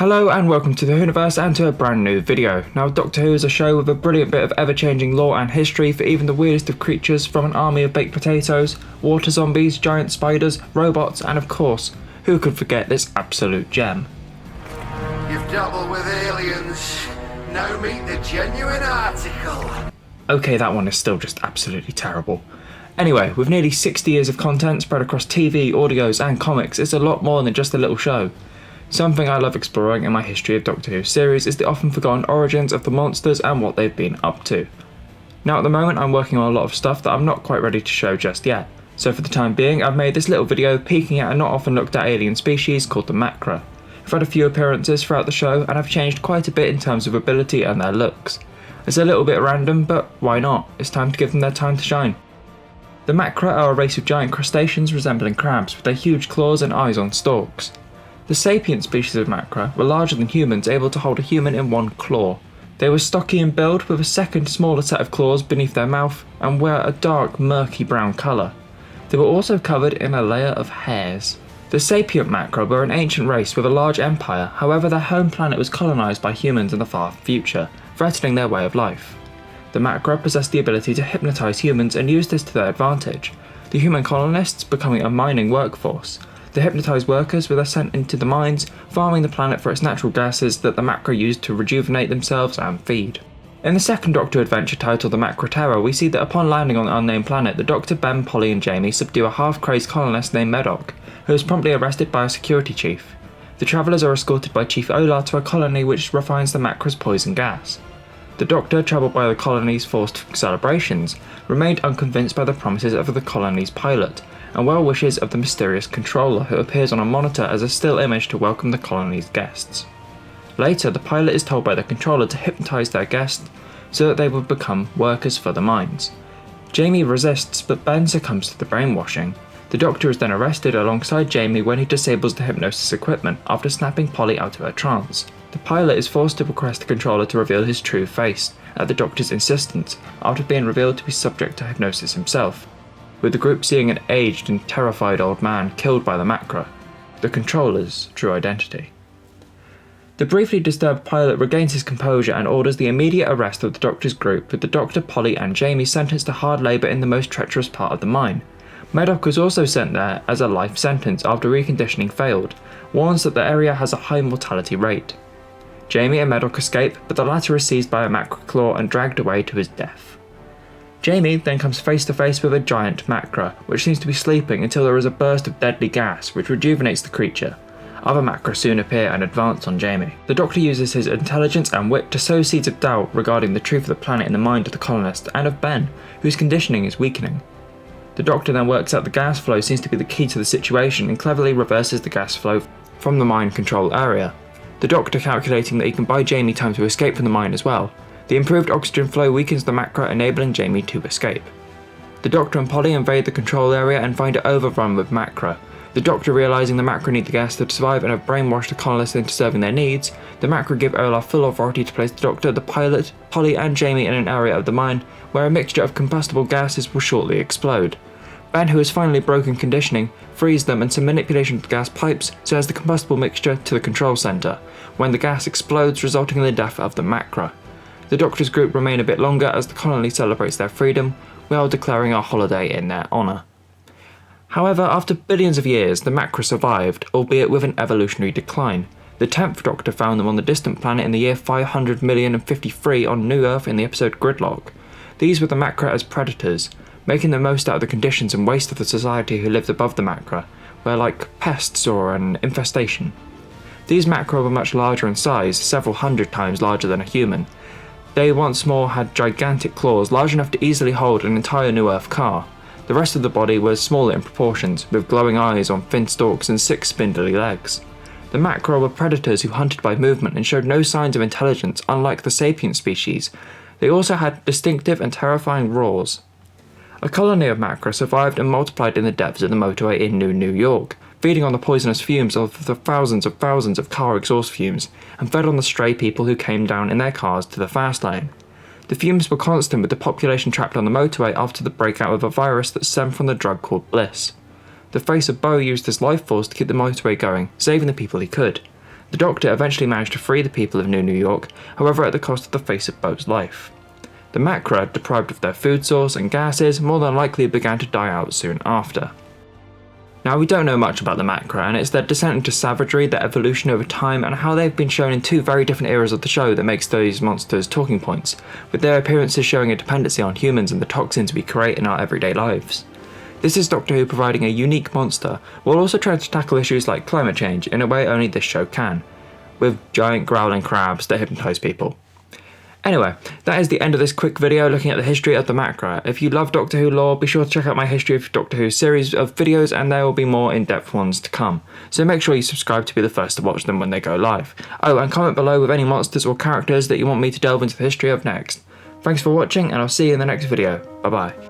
Hello and welcome to the Whoniverse and to a brand new video. Now Doctor Who is a show with a brilliant bit of ever-changing lore and history for even the weirdest of creatures, from an army of baked potatoes, water zombies, giant spiders, robots, and of course, who could forget this absolute gem? You've doubled with aliens. Now meet the genuine article. Okay, that one is still just absolutely terrible. Anyway, with nearly 60 years of content spread across TV, audios and comics, it's a lot more than just a little show. Something I love exploring in my History of Doctor Who series is the often forgotten origins of the monsters and what they've been up to. Now at the moment I'm working on a lot of stuff that I'm not quite ready to show just yet, so for the time being I've made this little video peeking at a not often looked at alien species called the Macra. I've had a few appearances throughout the show and I've changed quite a bit in terms of ability and their looks. It's a little bit random, but why not? It's time to give them their time to shine. The Macra are a race of giant crustaceans resembling crabs with their huge claws and eyes on stalks. The sapient species of Macra were larger than humans, able to hold a human in one claw. They were stocky in build with a second smaller set of claws beneath their mouth and were a dark murky brown colour. They were also covered in a layer of hairs. The sapient Macra were an ancient race with a large empire, however their home planet was colonised by humans in the far future, threatening their way of life. The Macra possessed the ability to hypnotise humans and used this to their advantage, the human colonists becoming a mining workforce. The hypnotised workers were then sent into the mines, farming the planet for its natural gases that the Macra used to rejuvenate themselves and feed. In the second Doctor adventure titled The Macra Terror, we see that upon landing on the unnamed planet, the Doctor, Ben, Polly and Jamie subdue a half-crazed colonist named Medoc, who is promptly arrested by a security chief. The travellers are escorted by Chief Ola to a colony which refines the Macra's poison gas. The Doctor, troubled by the colony's forced celebrations, remained unconvinced by the promises of the colony's pilot, and well wishes of the mysterious controller who appears on a monitor as a still image to welcome the colony's guests. Later, the pilot is told by the controller to hypnotise their guests so that they will become workers for the mines. Jamie resists, but Ben succumbs to the brainwashing. The Doctor is then arrested alongside Jamie when he disables the hypnosis equipment after snapping Polly out of her trance. The pilot is forced to request the controller to reveal his true face, at the Doctor's insistence, after being revealed to be subject to hypnosis himself, with the group seeing an aged and terrified old man killed by the Macra, the controller's true identity. The briefly disturbed pilot regains his composure and orders the immediate arrest of the Doctor's group, with the Doctor, Polly and Jamie sentenced to hard labour in the most treacherous part of the mine. Medoc was also sent there as a life sentence after reconditioning failed, warns that the area has a high mortality rate. Jamie and Medoc escape, but the latter is seized by a Macra claw and dragged away to his death. Jamie then comes face to face with a giant Macra, which seems to be sleeping until there is a burst of deadly gas which rejuvenates the creature. Other Macra soon appear and advance on Jamie. The Doctor uses his intelligence and wit to sow seeds of doubt regarding the truth of the planet in the mind of the colonists and of Ben, whose conditioning is weakening. The Doctor then works out the gas flow seems to be the key to the situation and cleverly reverses the gas flow from the mine control area. The Doctor calculating that he can buy Jamie time to escape from the mine as well. The improved oxygen flow weakens the Macra, enabling Jamie to escape. The Doctor and Polly invade the control area and find it overrun with Macra. The Doctor, realising the Macra need the gas to survive and have brainwashed the colonists into serving their needs, the Macra give Olaf full authority to place the Doctor, the pilot, Polly and Jamie in an area of the mine where a mixture of combustible gases will shortly explode. Ben, who has finally broken conditioning, frees them and some manipulation of the gas pipes sends the combustible mixture to the control centre, when the gas explodes, resulting in the death of the Macra. The Doctor's group remain a bit longer as the colony celebrates their freedom, while declaring a holiday in their honour. However, after billions of years, the Macra survived, albeit with an evolutionary decline. The 10th Doctor found them on the distant planet in the year 500,053,000 on New Earth in the episode Gridlock. These were the Macra as predators, making the most out of the conditions and waste of the society who lived above the Macra, were like pests or an infestation. These Macra were much larger in size, several hundred times larger than a human. They once more had gigantic claws large enough to easily hold an entire New Earth car. The rest of the body was smaller in proportions, with glowing eyes on thin stalks and 6 spindly legs. The Macra were predators who hunted by movement and showed no signs of intelligence, unlike the sapient species. They also had distinctive and terrifying roars. A colony of Macra survived and multiplied in the depths of the motorway in New York, feeding on the poisonous fumes of the thousands of car exhaust fumes, and fed on the stray people who came down in their cars to the fast lane. The fumes were constant, with the population trapped on the motorway after the breakout of a virus that stemmed from the drug called Bliss. The face of Bo used his life force to keep the motorway going, saving the people he could. The Doctor eventually managed to free the people of New York, however at the cost of the face of boat's life. The Macra, deprived of their food source and gases, more than likely began to die out soon after. Now, we don't know much about the Macra, and it's their descent into savagery, their evolution over time, and how they've been shown in two very different eras of the show that makes those monsters talking points, with their appearances showing a dependency on humans and the toxins we create in our everyday lives. This is Doctor Who providing a unique monster, while also trying to tackle issues like climate change in a way only this show can, with giant growling crabs that hypnotise people. Anyway, that is the end of this quick video looking at the history of the Macra. If you love Doctor Who lore, be sure to check out my History of Doctor Who series of videos, and there will be more in-depth ones to come. So make sure you subscribe to be the first to watch them when they go live. Oh, and comment below with any monsters or characters that you want me to delve into the history of next. Thanks for watching, and I'll see you in the next video. Bye bye.